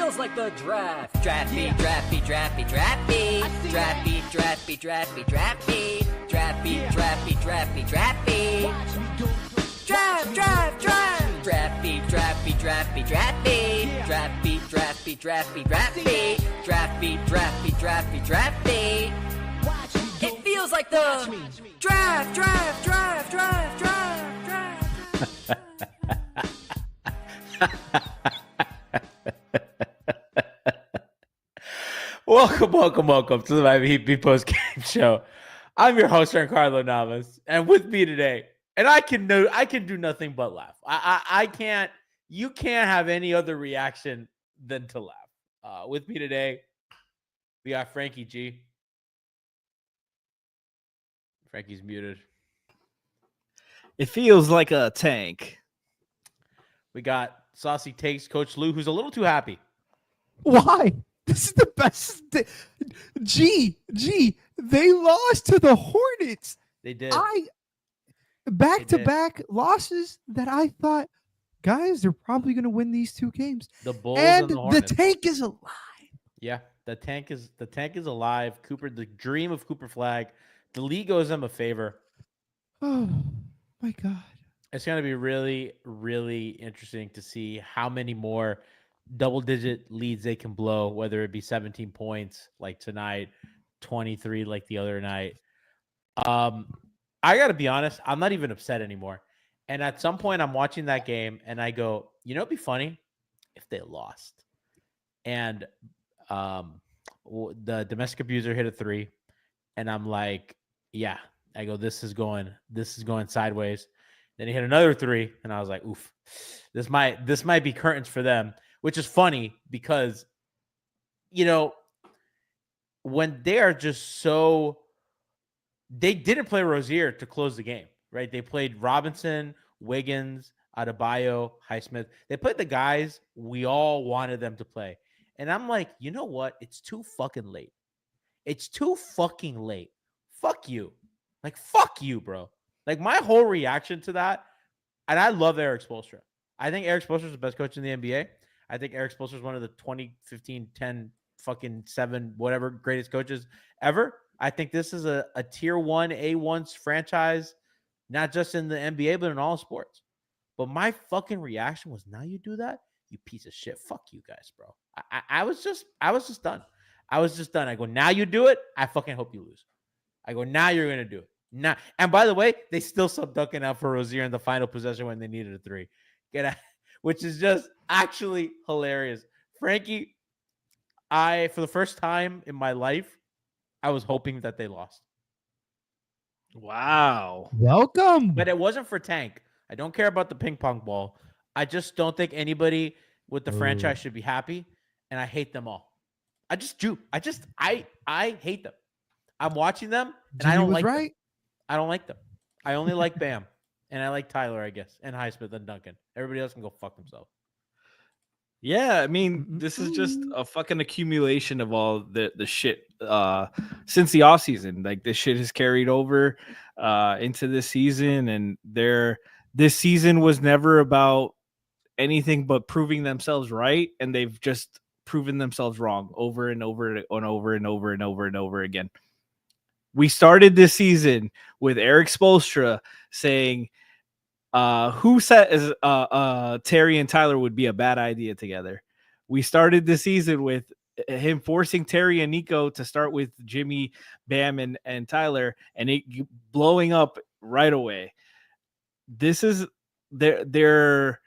feels like the draft. Draft beat, draft beat, draft beat, draft beat. Draft beat, draft beat, draft beat, draft beat. Draft beat, draft beat, draft beat, draft beat. Draft, draft, draft. Draft beat, draft beat, draft beat, draft beat. Draft beat, draft beat, draft beat, draft beat. Draft beat, draft beat, draft beat, draft beat. It feels like the draft, draft, draft, draft, draft, draft. Welcome to the Miami Heat PostGame show. I'm your host, Giancarlo Navas, and with me today, and I can do nothing but laugh. I can't. You can't have any other reaction than to laugh. With me today, we got Franky G. Franky's muted. It feels like a tank. We got Saucy Takes Coach Lou, who's a little too happy. Why? This is the best. G, they lost to the Hornets. They did. Back-to-back losses that I thought, guys, they're probably going to win these two games. The Bulls and and the the Hornets. tank is alive. Yeah, the tank is alive. Cooper, the dream of Cooper Flag. The league owes them a favor. Oh my God. It's going to be really, really interesting to see how many more double-digit leads they can blow, whether it be 17 points like tonight, 23 like the other night. I got to be honest, I'm not even upset anymore. And at some point, I'm watching that game, and I go, you know, it'd be funny if they lost. And the domestic abuser hit a 3, and I'm like, yeah. I go, this is going sideways. Then he hit another 3, and I was like, oof, this might be curtains for them, which is funny because, you know, when they are just so, they didn't play Rozier to close the game, right? They played Robinson, Wiggins, Adebayo, Highsmith. They played the guys we all wanted them to play. And I'm like, you know what? It's too fucking late. It's too fucking late. Fuck you. Like, fuck you, bro. Like, my whole reaction to that, and I love Eric Spoelstra. I think Eric Spoelstra is the best coach in the NBA. I think Eric Spoelstra is one of the 2015, 10, fucking 7, whatever, greatest coaches ever. I think this is a tier 1, A1 franchise, not just in the NBA, but in all sports. But my fucking reaction was, now you do that? You piece of shit. Fuck you guys, bro. I was just done. I was just done. I go, now you do it? I fucking hope you lose. I go, now you're going to do it. Now, and by the way, they still subbed Duncan out for Rozier in the final possession when they needed a 3. Get out, which is just actually hilarious. Franky, for the first time in my life, I was hoping that they lost. Wow. Welcome. But it wasn't for Tank. I don't care about the ping pong ball. I just don't think anybody with the franchise should be happy, and I hate them all. I hate them. I'm watching them, and I don't like them. I don't like them. I only like Bam, and I like Tyler, I guess, and Highsmith and Duncan. Everybody else can go fuck themselves. Yeah, I mean, this is just a fucking accumulation of all the shit since the offseason. Like, this shit has carried over into this season, and this season was never about anything but proving themselves right, and they've just proven themselves wrong over and over and over and over and over and over again. We started this season with Eric Spoelstra saying, who said Terry and Tyler would be a bad idea together. We started the season with him forcing Terry and Nico to start with Jimmy, Bam, and Tyler, and it blowing up right away. This is their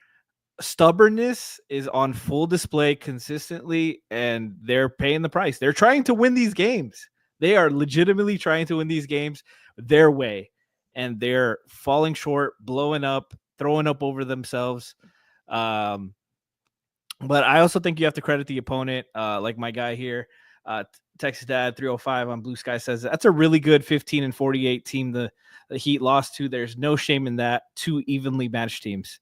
stubbornness is on full display consistently, and they're paying the price. They're trying to win these games. They are legitimately trying to win these games their way, and they're falling short, blowing up, throwing up over themselves. But I also think you have to credit the opponent. Like my guy here, Texas Dad 305 on Blue Sky says that's a really good 15-48 team the Heat lost to. There's no shame in that. 2 evenly matched teams.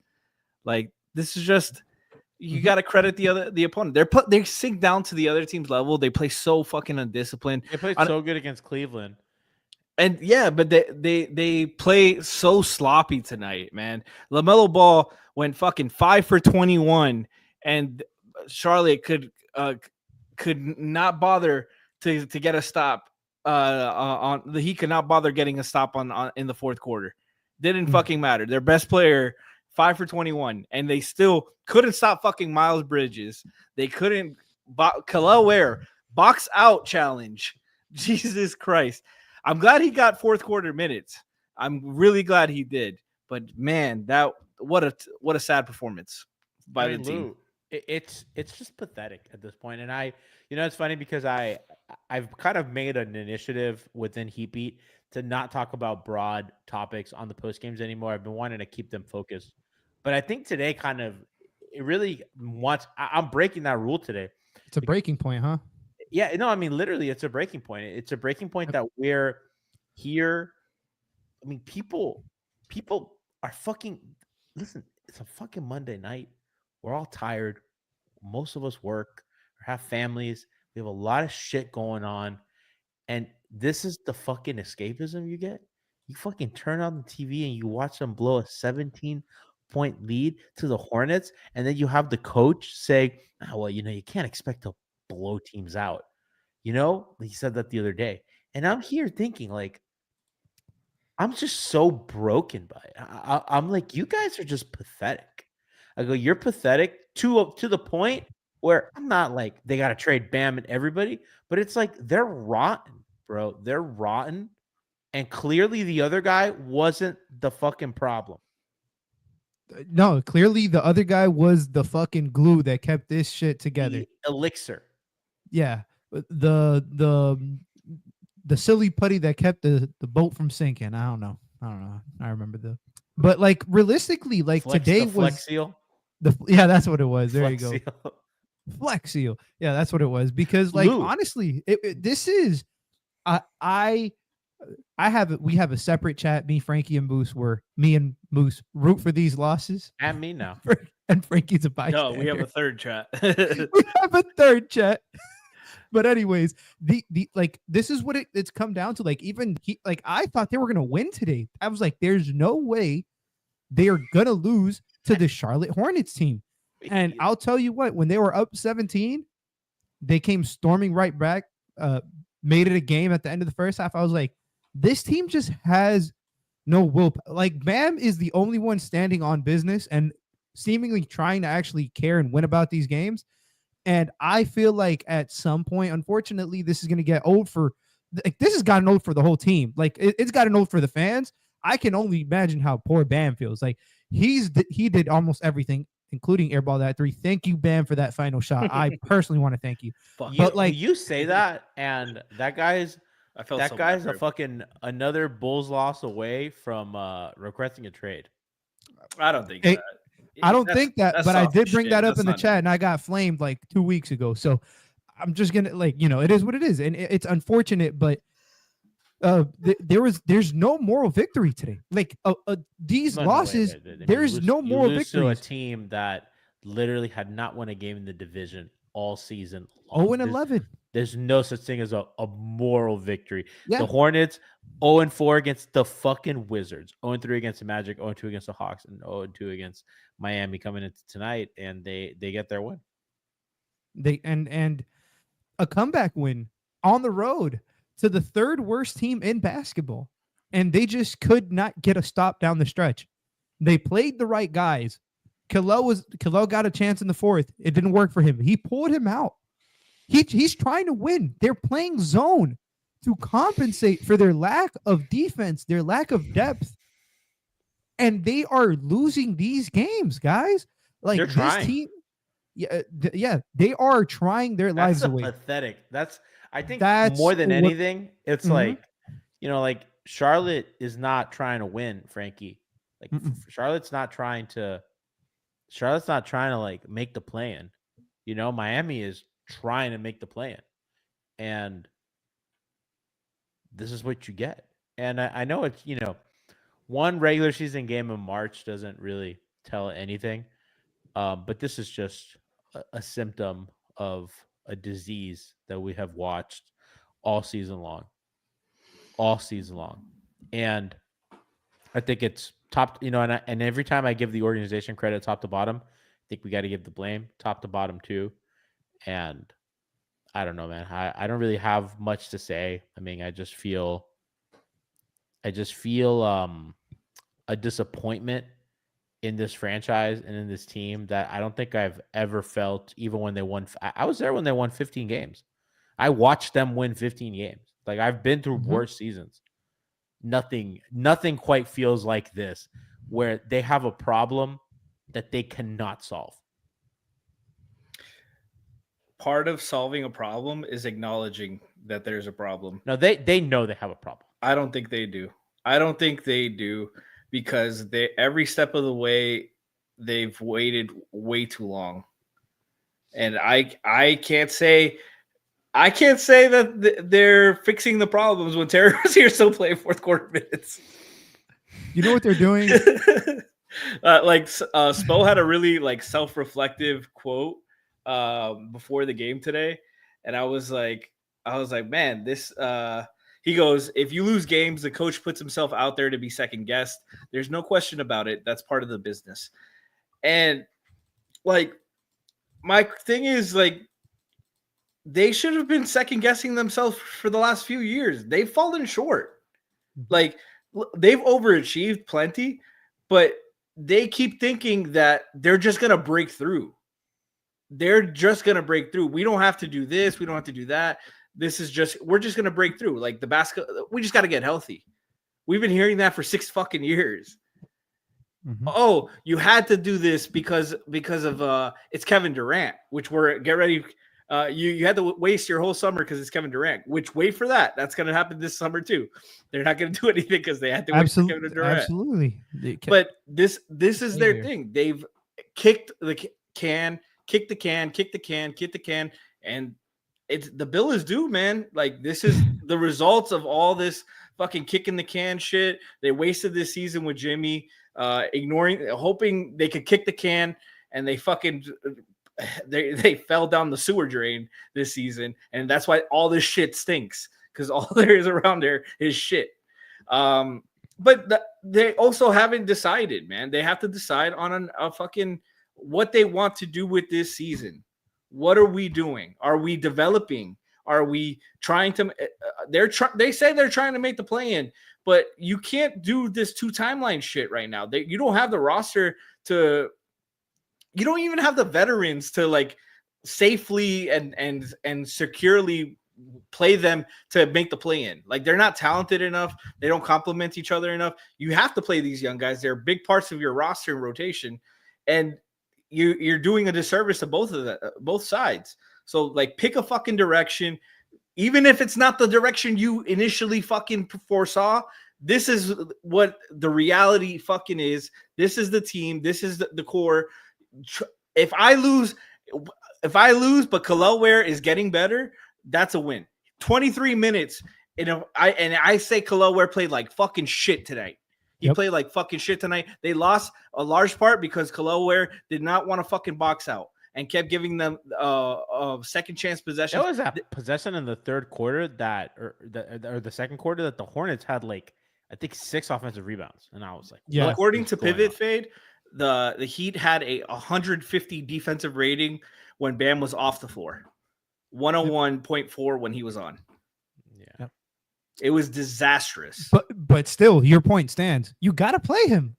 Like, this is just, you got to credit the opponent. They sink down to the other team's level. They play so fucking undisciplined. They played so good against Cleveland. And yeah, but they play so sloppy tonight, man. LaMelo Ball went fucking 5 for 21, and Charlotte could could not bother to get a stop. He could not bother getting a stop on in the fourth quarter. Didn't fucking matter. Their best player, 5 for 21, and they still couldn't stop fucking Miles Bridges. They couldn't. Kalel Ware box out challenge. Jesus Christ! I'm glad he got fourth quarter minutes. I'm really glad he did. But man, what a sad performance by the team. Lou, it's just pathetic at this point. And it's funny because I've kind of made an initiative within Heatbeat to not talk about broad topics on the post games anymore. I've been wanting to keep them focused, but I think today it really I'm breaking that rule today. It's a breaking point, huh? Yeah, no, I mean literally, it's a breaking point. It's a breaking point that we're here. I mean, people are fucking. Listen, it's a fucking Monday night. We're all tired. Most of us work or have families. We have a lot of shit going on. And this is the fucking escapism you get. You fucking turn on the TV and you watch them blow a 17-point lead to the Hornets. And then you have the coach say, well, you can't expect to blow teams out. He said that the other day. And I'm here thinking, like, I'm just so broken by it. I'm like, you guys are just pathetic. I go, you're pathetic to the point where I'm not like they got to trade Bam and everybody, but it's like they're rotten, bro. They're rotten. And clearly the other guy wasn't the fucking problem. No, clearly the other guy was the fucking glue that kept this shit together. The elixir. Yeah. The silly putty that kept the boat from sinking. I don't know. I remember but like realistically, like today was Flex Seal. Yeah, that's what it was. There Flex you go. Seal. Flex Seal. Yeah, that's what it was. Because like Lou. honestly, this is we have a separate chat. Me, Frankie, and Moose me and Moose root for these losses. And me now. And Frankie's a bystander. No, we have a third chat. We have a third chat. But anyways, the like this is what it's come down to. Like even I thought they were gonna win today. I was like, there's no way they are gonna lose to the Charlotte Hornets team. And I'll tell you what, when they were up 17, they came storming right back, made it a game at the end of the first half. I was like, this team just has no will. Like Bam is the only one standing on business and seemingly trying to actually care and win about these games. And I feel like at some point, unfortunately, this is going to get old this has gotten old for the whole team. Like it's gotten old for the fans. I can only imagine how poor Bam feels. Like he did almost everything, including airball that 3. Thank you, Bam, for that final shot. I personally want to thank you. But like you say that, and that guy's a fucking another Bulls loss away from requesting a trade. I don't think that. I don't think that, but I did bring that up in the chat, it. and I got flamed like 2 weeks ago. So I'm just gonna it is what it is, and it's unfortunate, but there's no moral victory today. Like these losses, there's no moral victory. To a team that literally had not won a game in the division all season long. 0-11. There's no such thing as a moral victory. Yeah. The Hornets 0-4 against the fucking Wizards, 0-3 against the Magic, 0-2 against the Hawks, and 0-2 against Miami coming into tonight, and they get their win. And a comeback win on the road to the third worst team in basketball, and they just could not get a stop down the stretch. They played the right guys. Kalel got a chance in the fourth. It didn't work for him. He pulled him out. He's trying to win. They're playing zone to compensate for their lack of defense, their lack of depth. And they are losing these games, guys. Like they're trying. This team, they are trying their lives away. Pathetic. I think more than anything, it's like Charlotte is not trying to win, Frankie. Like Charlotte's not trying to like make the plan. Miami is trying to make the plan, and this is what you get. And I know it's one regular season game in March doesn't really tell anything, but this is just a symptom of a disease that we have watched all season long. And I think it's top, and every time I give the organization credit top to bottom, I think we got to give the blame top to bottom too. And I don't know, man. I don't really have much to say. I mean, I just feel a disappointment in this franchise and in this team that I don't think I've ever felt, even when they won. I was there when they won 15 games. I watched them win 15 games. Like, I've been through worse seasons. Nothing quite feels like this, where they have a problem that they cannot solve. Part of solving a problem is acknowledging that there's a problem. No, they know they have a problem. I don't think they do. I don't think they do, because every step of the way they've waited way too long. And I can't say that they're fixing the problems when Terry Rozier still playing fourth quarter minutes. You know what they're doing? Spo had a really self-reflective quote before the game today, and I was like, man, this he goes, if you lose games, the coach puts himself out there to be second guessed. There's no question about it. That's part of the business. And my thing is, they should have been second guessing themselves for the last few years. They've fallen short. They've overachieved plenty, but they keep thinking that they're just going to break through. They're just going to break through. We don't have to do this. We don't have to do that. We're just going to break through. The basket, we just got to get healthy. We've been hearing that for 6 fucking years. Mm-hmm. Oh, you had to do this because of it's Kevin Durant, which get ready. You had to waste your whole summer because it's Kevin Durant, which wait for that. That's going to happen this summer too. They're not going to do anything because they had to wait for Kevin Durant. Absolutely. But this is their thing. They've kicked the can, and the bill is due, man. This is the results of all this fucking kicking the can shit. They wasted this season with Jimmy, hoping they could kick the can, and they fucking they fell down the sewer drain this season, and that's why all this shit stinks, because all there is around there is shit. But they also haven't decided, man. They have to decide on a fucking what they want to do with this season. What are we doing? Are we developing? Are we trying to? They say they're trying to make the play-in, but you can't do this 2 timeline shit right now. You don't have the roster to. You don't even have the veterans to safely and securely play them to make the play-in. They're not talented enough. They don't complement each other enough. You have to play these young guys. They're big parts of your roster and rotation, and you're doing a disservice to both sides. So pick a fucking direction, even if it's not the direction you initially fucking foresaw. This is what the reality fucking is. This is the team. This is the core. If I lose, but Kel'el Ware is getting better, that's a win. 23 minutes. I say Kel'el Ware played like fucking shit tonight. He played like fucking shit tonight. They lost a large part because Kel'el Ware did not want to fucking box out and kept giving them a second chance possession. That was that possession in the third quarter or the second quarter that the Hornets had I think 6 offensive rebounds, and I was like, yeah. According to Pivot Fade, the Heat had a 150 defensive rating when Bam was off the floor, 101.4 when he was on. Yeah. It was disastrous. But still, your point stands. You got to play him.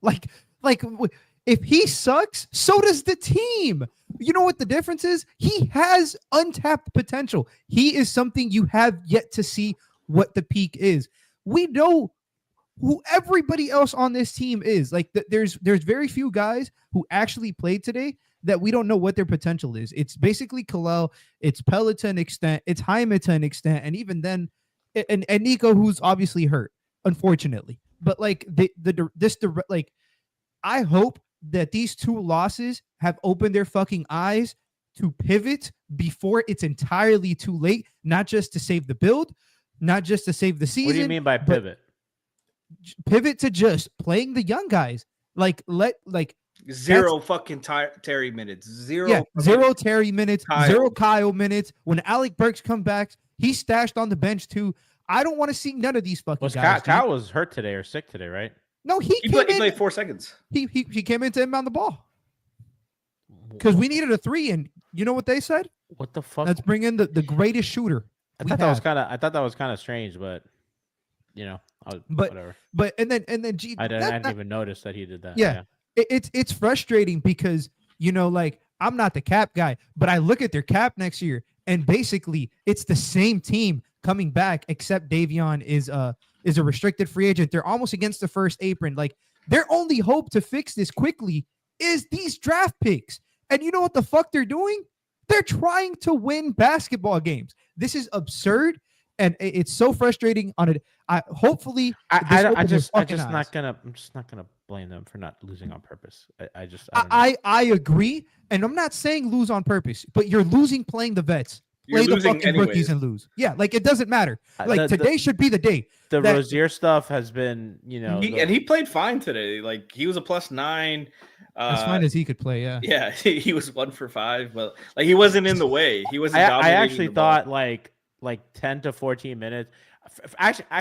If he sucks, so does the team. You know what the difference is? He has untapped potential. He is something you have yet to see what the peak is. We know who everybody else on this team is. There's very few guys who actually played today that we don't know what their potential is. It's basically Kel'el, it's Pella to an extent, it's Jaime to an extent, and even then, and Nico, who's obviously hurt, unfortunately. But I hope that these 2 losses have opened their fucking eyes to pivot before it's entirely too late, not just to save the build, not just to save the season. What do you mean by pivot? Pivot to just playing the young guys. Zero fucking Terry minutes. Zero Terry minutes. Kyle. 0 Kyle minutes. When Alec Burks come back, he's stashed on the bench too. I don't want to see none of these fucking guys. Kyle was hurt today or sick today, right? No, he played 4 seconds. He came in to inbound the ball because we needed a 3, and you know what they said? What the fuck? Let's bring in the greatest shooter. I thought that was kind of strange, but whatever. But and then G, I didn't even notice that he did that. Yeah. It's frustrating because like I'm not the cap guy, but I look at their cap next year and basically it's the same team coming back, except Davion is a restricted free agent. They're almost against the first apron. Like their only hope to fix this quickly is these draft picks. And you know what the fuck they're doing? They're trying to win basketball games. This is absurd, and it's so frustrating. On it, I'm just not gonna blame them for not losing on purpose. I agree, and I'm not saying lose on purpose, but you're losing playing the vets. Play the fucking rookies and lose. Yeah, like it doesn't matter. Like today should be the day. The Rozier stuff has been, and he played fine today. Like he was a +9. As fine as he could play, yeah. Yeah, he was 1 for 5, but like he wasn't in the way. He wasn't. I actually thought like 10 to 14 minutes.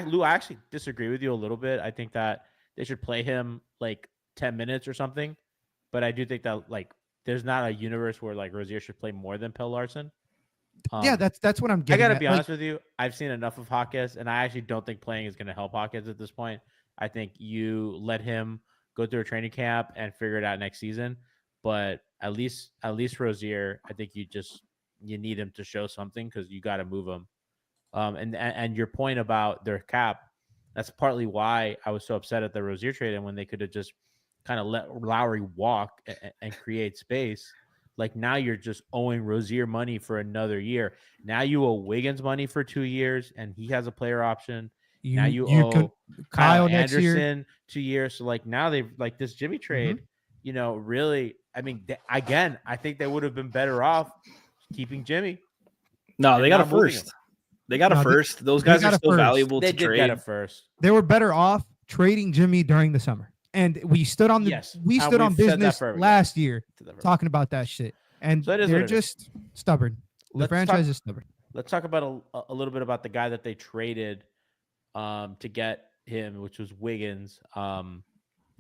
Lou, I actually disagree with you a little bit. I think that they should play him like 10 minutes or something. But I do think that like there's not a universe where like Rozier should play more than Pell Larson. Yeah, that's what I'm getting. I gotta be honest with you. I've seen enough of Hawkins, and I actually don't think playing is going to help Hawkins at this point. I think you let him go through a training camp and figure it out next season. But at least Rozier, I think you need him to show something because you got to move him. And your point about their cap, that's partly why I was so upset at the Rozier trade and when they could have just kind of let Lowry walk and create space. Like now you're just owing Rozier money for another year. Now you owe Wiggins money for 2 years, and he has a player option. Now you owe Kyle Anderson 2 years. So like now they've like this Jimmy trade, really. I mean, again, I think they would have been better off keeping Jimmy. No, they got a first. They got a first. Those guys are still valuable to trade. They did get a first. They were better off trading Jimmy during the summer. And we stood on business last year talking about that shit. And they're just stubborn. The franchise is stubborn. Let's talk about a little bit about the guy that they traded to get him, which was Wiggins. I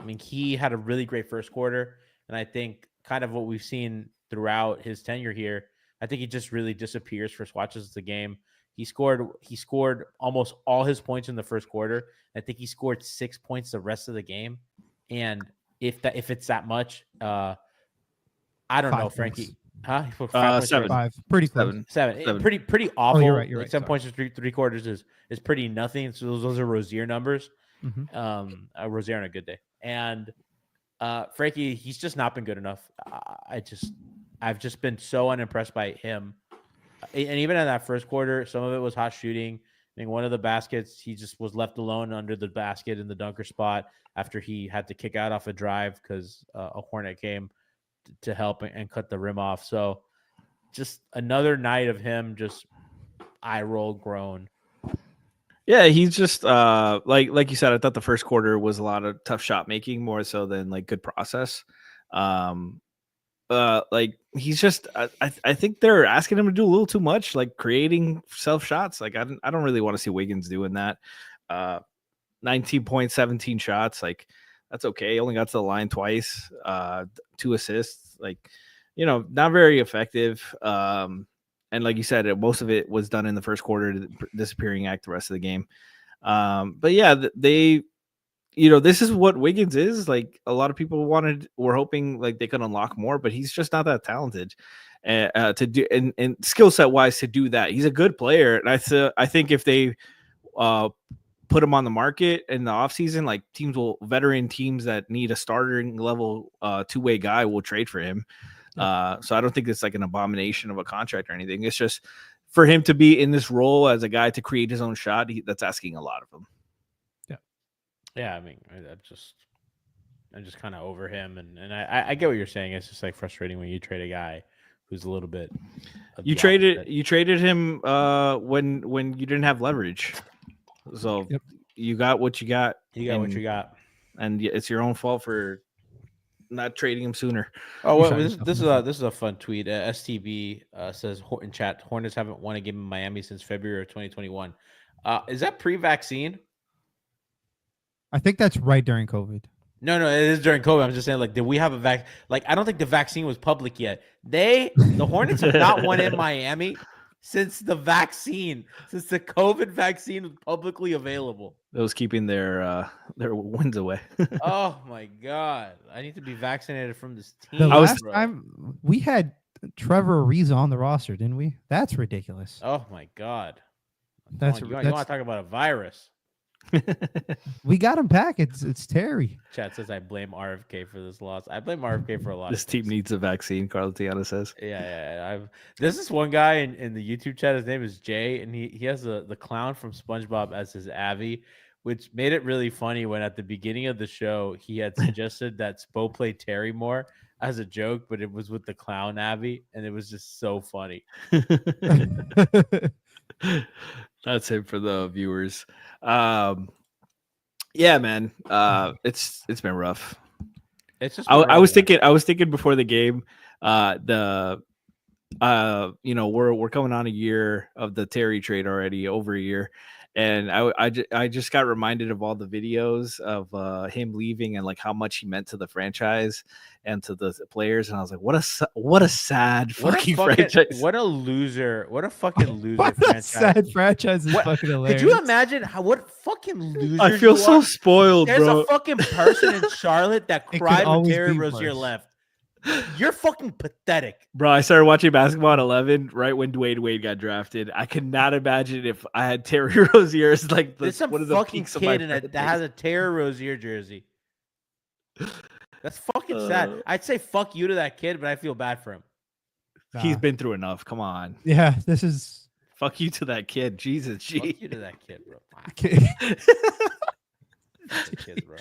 mean, he had a really great first quarter. And I think kind of what we've seen throughout his tenure here, I think he just really disappears for swatches of the game. He scored almost all his points in the first quarter. I think he scored 6 points the rest of the game. And if it's that much, I don't know, Franky. Huh? 7. 5. Pretty close. 7. Pretty awful. Oh, you're right. You're right. 7 points in three quarters is pretty nothing. So those are Rozier numbers. Mm-hmm. Rozier on a good day. And Franky, he's just not been good enough. I've just been so unimpressed by him. And even in that first quarter, some of it was hot shooting. I think one of the baskets, he just was left alone under the basket in the dunker spot after he had to kick out off a drive because a Hornet came to help and cut the rim off. So just another night of him just eye roll groan. Yeah, he's just like you said, I thought the first quarter was a lot of tough shot making more so than like good process. Like he's just I think they're asking him to do a little too much, like creating self shots. Like I don't really want to see Wiggins doing that. 19 points, 17 shots, like that's okay. Only got to the line twice, 2 assists, like not very effective. And like you said, most of it was done in the first quarter, disappearing act the rest of the game. But yeah, they this is what Wiggins is. Like a lot of people were hoping like they could unlock more, but he's just not that talented to do and skill set wise to do that. He's a good player. And I think if they put him on the market in the offseason, like veteran teams that need a starting level two-way guy will trade for him. So I don't think it's like an abomination of a contract or anything. It's just for him to be in this role as a guy to create his own shot. That's asking a lot of him. Yeah, I mean, I'm just kind of over him, and I get what you're saying. It's just like frustrating when you trade a guy who's a little bit. You traded him when you didn't have leverage, so you got what you got. What you got, and it's your own fault for not trading him sooner. Oh, well, this is a fun tweet. STB says in chat, Hornets haven't won a game in Miami since February of 2021. Is that pre-vaccine? I think that's right during COVID. No, it is during COVID. I'm just saying, like, did we have a vaccine? Like, I don't think the vaccine was public yet. The Hornets have not won in Miami since the COVID vaccine was publicly available. Those keeping their wins away. Oh my God. I need to be vaccinated from this team. The last time we had Trevor Ariza on the roster, didn't we? That's ridiculous. Oh my God. You want to talk about a virus? We got him back. It's Terry. Chat says I blame RFK for this loss. I blame RFK for a lot. This team needs a vaccine, Carl Tiana says. Yeah. There's this one guy in the YouTube chat. His name is Jay, and he has the clown from SpongeBob as his Avi, which made it really funny when at the beginning of the show he had suggested that Spo play Terry more as a joke, but it was with the clown Avi, and it was just so funny. That's it for the viewers. Yeah, man. It's been rough. It's just I was thinking before the game, we're coming on a year of the Terry trade already, over a year. And I just got reminded of all the videos of him leaving and like how much he meant to the franchise and to the players. And I was like, what a sad fucking franchise. What a loser. What a fucking loser What franchise. sad franchise is fucking hilarious. Could you imagine what fucking loser I feel so spoiled, There's bro. a fucking person in Charlotte that It could cried when always Terry be Rozier worse. left. You're fucking pathetic. Bro, I started watching basketball at 11, right when Dwayne Wade got drafted. I could not imagine if I had Terry Rozier as like There's some one of the fucking peaks of my kid that has a Terry Rozier jersey. That's fucking sad. I'd say fuck you to that kid, but I feel bad for him. He's been through enough. Come on. Yeah, this is Fuck you to that kid. Jesus, Fuck gee. you to that kid, bro. Fuck okay. the kid, bro.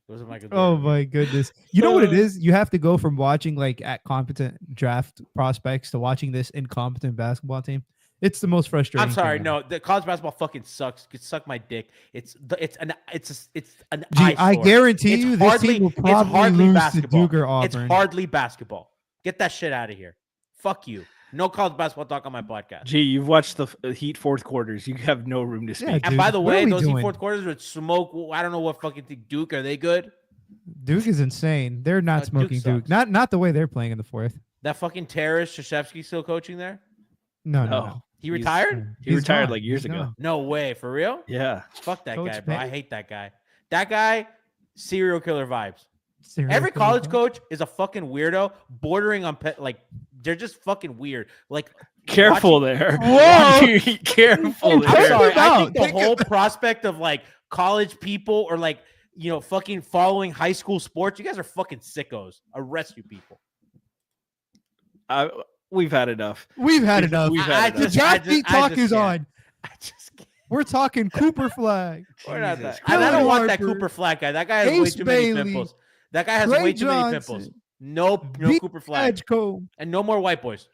Those are my good Oh my goodness. You know what it is? You have to go from watching like at competent draft prospects to watching this incompetent basketball team. It's the most frustrating. I'm sorry, thing no. ever. The college basketball fucking sucks. You could suck my dick. It's an Gee, I eyesore. guarantee It's you this team will probably lose to Duke or It's Auburn. hardly basketball. Get that shit out of here. Fuck you. No college basketball talk on my podcast. Gee, you've watched the Heat fourth quarters. You have no room to speak. Yeah, And dude, by the what are way, we those doing? fourth quarters would smoke. I don't know what fucking thing. Duke, are they good? Duke is insane. They're not Duke smoking Duke. sucks. Not the way they're playing in the fourth. That fucking terrorist Krzyzewski still coaching there? No. He retired? He retired gone. like years He's ago. gone. No way. For real? Yeah. Fuck that Coach guy, bro. I Penny? hate that guy. That guy, serial killer vibes. Serial Every killer college guy. coach is a fucking weirdo, bordering on like they're just fucking weird. Like Careful watching- there. Whoa. Careful I'm there. sorry. I think the Think whole prospect of like college people or like fucking following high school sports, you guys are fucking sickos. Arrest you people. We've had enough. We've had enough. We've had The enough. draft beat talk is can't. on. I just can't. We're talking Cooper Flag. We're not Jesus that. And I Christ. don't want that Harper, Cooper Flag guy. That guy has way Ace too many Bailey, pimples. That guy has Trey way too many Johnson, pimples. No Beat Cooper Flag. Edgecombe. And no more white boys.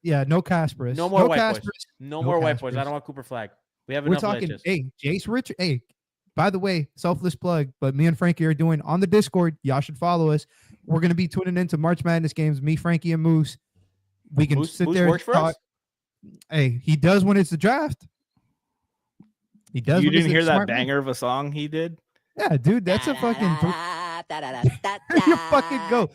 Yeah, no Kasparis. No more white boys. Kasparis. No No more white boys. I Kasparis. don't want Cooper Flag. We have We're enough talking, leches. hey, Jace Richard. Hey, by the way, selfless plug, but me and Frankie are doing on the Discord. Y'all should follow us. We're going to be tuning into March Madness games. Me, Frankie, and Moose. We can Moose- sit Moose there and works for talk. us? Hey, he does when it's the draft. He does. You when it's didn't the hear that smart man. banger of a song he did? Yeah, dude, that's a fucking. There you fucking go.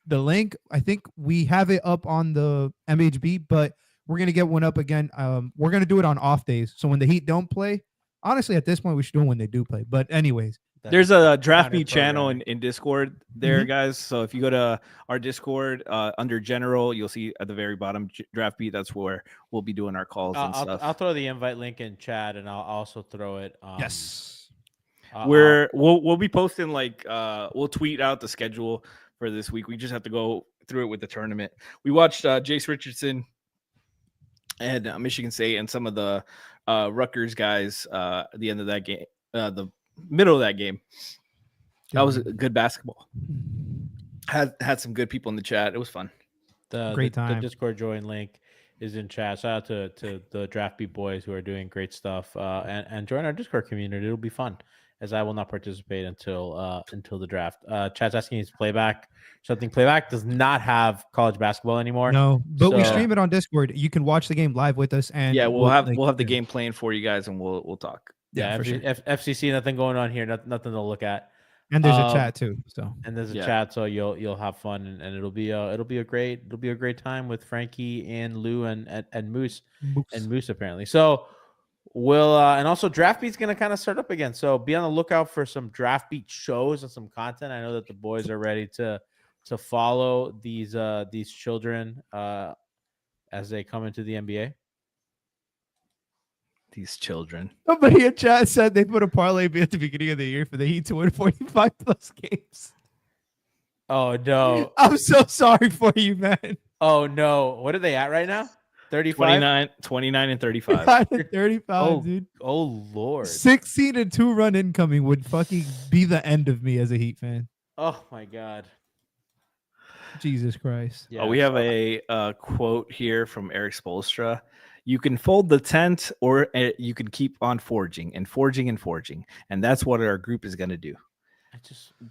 The link, I think we have it up on the MHB, but we're gonna get one up again. We're gonna do it on off days. So when the Heat don't play, honestly, at this point, we should do it when they do play. But anyways, There's a draft Counter meet channel programming. in Discord there, Mhm. guys. So if you go to our Discord under general, you'll see at the very bottom draft beat. That's where we'll be doing our calls and stuff. I'll throw the invite link in chat, and I'll also throw it. yes, We'll be posting like we'll tweet out the schedule for this week. We just have to go through it with the tournament. We watched Jace Richardson and Michigan State and some of the Rutgers guys at the end of that game, the middle of that game. That was a good basketball. Had some good people in the chat. It was fun. Great time. The Discord join link is in chat. Shout out to the Draft Beat boys who are doing great stuff. And join our Discord community. It'll be fun, as I will not participate until the draft. Chat's asking is playback. Something playback does not have college basketball anymore. no, but we So- stream it on Discord. You can watch the game live with us, and Yeah, we'll have the yeah. game playing for you guys, and we'll talk. Yeah, for sure. FCC, nothing going on here. Nothing to look at. And there's a chat too. So And there's a chat, so you'll have fun, and it'll be a great time with Frankie and Lou and Moose and Moose apparently. So we'll and also Draft Beat's gonna kind of start up again. So be on the lookout for some Draft Beat shows and some content. I know that the boys are ready to follow these children as they come into the NBA. These children. somebody in chat said they put a parlay at the beginning of the year for the Heat to win 45 plus games. Oh no! I'm so sorry for you, man. Oh no! What are they at right now? 35? 29 and 35. 35, dude. Oh lord! 16-2 run incoming would fucking be the end of me as a Heat fan. Oh my god! Jesus Christ. Yeah, we have a quote here from Eric Spoelstra. You can fold the tent, or you can keep on forging and forging and forging, and that's what our group is going to do.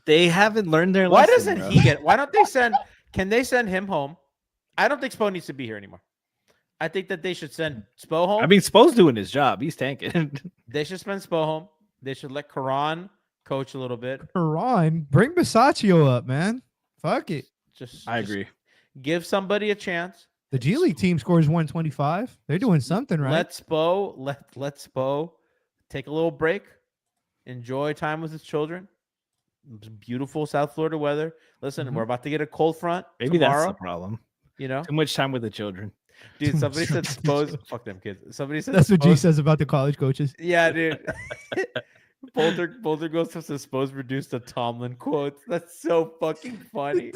They haven't learned their Why lesson. doesn't he get? Why don't they send? Can they send him home? I don't think Spo needs to be here anymore. I think that they should send Spo home. I mean, Spo's doing his job. He's tanking. They should send Spo home. They should let Karan coach a little bit. Karan, bring Bisaccio up, man. Fuck it. I agree. Give somebody a chance. The G League team scores 125. They're doing something right. Let Spo take a little break, enjoy time with his children. It's beautiful South Florida weather. Listen, we're about to get a cold front. Maybe tomorrow. that's the problem. You know, too much time with the children. Dude, somebody said Spo's. Fuck them kids. Somebody said that's what G says about the college coaches. Yeah, dude. Boulder goes to Spo's reduced to Tomlin quotes. That's so fucking funny.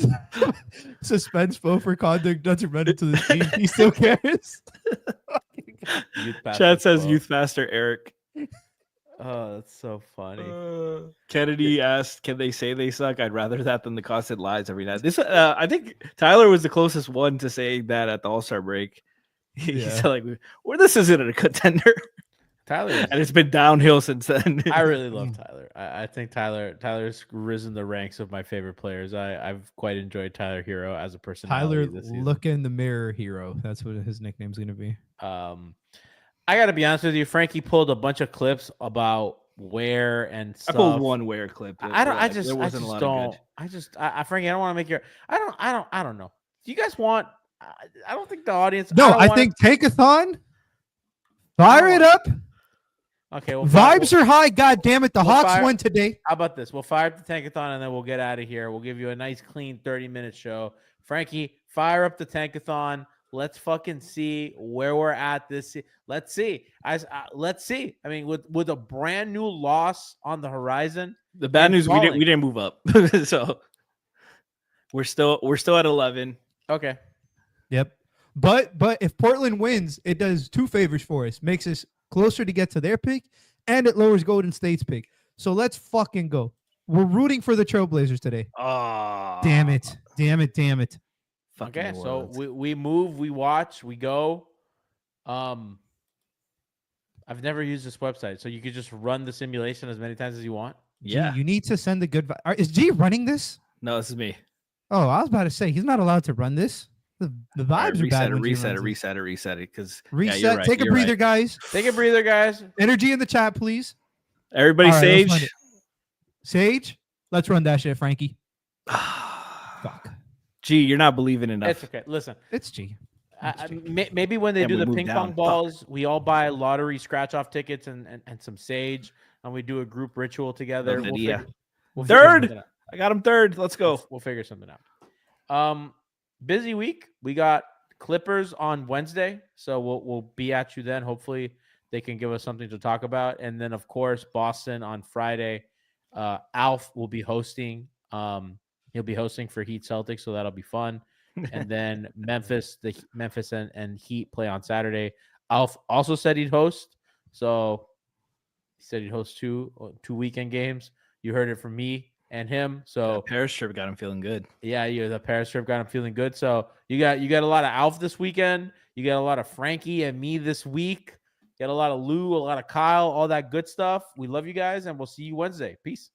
Suspense Spo for conduct doesn't run into the team. He still cares. Chad says youth faster, Eric. Oh, that's so funny. Kennedy asked, "Can they say they suck? I'd rather that than the constant lies every night." This, I think, Tyler was the closest one to saying that at the All-Star break. He said, "Like, well, this isn't a contender." Tyler, and it's been downhill since then. I really love Tyler. I think Tyler's risen the ranks of my favorite players. I've quite enjoyed Tyler Hero as a personality. Tyler, look in the mirror, hero. That's what his nickname's gonna be. I got to be honest with you. Frankie pulled a bunch of clips about where and stuff. I pulled one where clip. Frankie, I don't want to make your. I don't know. Do you guys want? I don't think the audience. No, I think Tankathon. Fire it up. Okay. Vibes are high. God damn it. The Hawks won today. How about this? We'll fire up the Tankathon and then we'll get out of here. We'll give you a nice, clean 30-minute show. Frankie, fire up the Tankathon. Let's fucking see where we're at this. Let's see. Let's see. I mean, with a brand new loss on the horizon. The bad news, we didn't move up. So we're still at 11. Okay. Yep. But if Portland wins, it does two favors for us. Makes us closer to get to their pick, and it lowers Golden State's pick. So let's fucking go. We're rooting for the Trailblazers today. Oh, damn it. Okay, so we move, we watch, we go. I've never used this website, so you could just run the simulation as many times as you want. Yeah. G, you need to send the good vibe. Is G running this? No, this is me. Oh, I was about to say he's not allowed to run this. The vibes are bad. Reset it. Because reset. Take a breather, guys. Take a breather, guys. Energy in the chat, please. Everybody, right, Sage. Sage. Let's run that shit, Frankie. Fuck. G, you're not believing enough. It's okay. Listen, it's G. Maybe when they do the ping pong balls, we all buy lottery scratch-off tickets and some Sage, and we do a group ritual together. We'll third. I got him third. Let's go. We'll figure something out. Busy week. We got Clippers on Wednesday, so we'll be at you then. Hopefully, they can give us something to talk about, and then of course Boston on Friday. Alf will be hosting. He'll be hosting for Heat Celtics, so that'll be fun. And then Memphis and Heat play on Saturday. Alf also said he'd host, so he said he'd host two weekend games. You heard it from me and him. So Paris trip got him feeling good. Yeah, the Paris trip got him feeling good. So you got a lot of Alf this weekend. You got a lot of Frankie and me this week. You got a lot of Lou, a lot of Kyle, all that good stuff. We love you guys, and we'll see you Wednesday. Peace.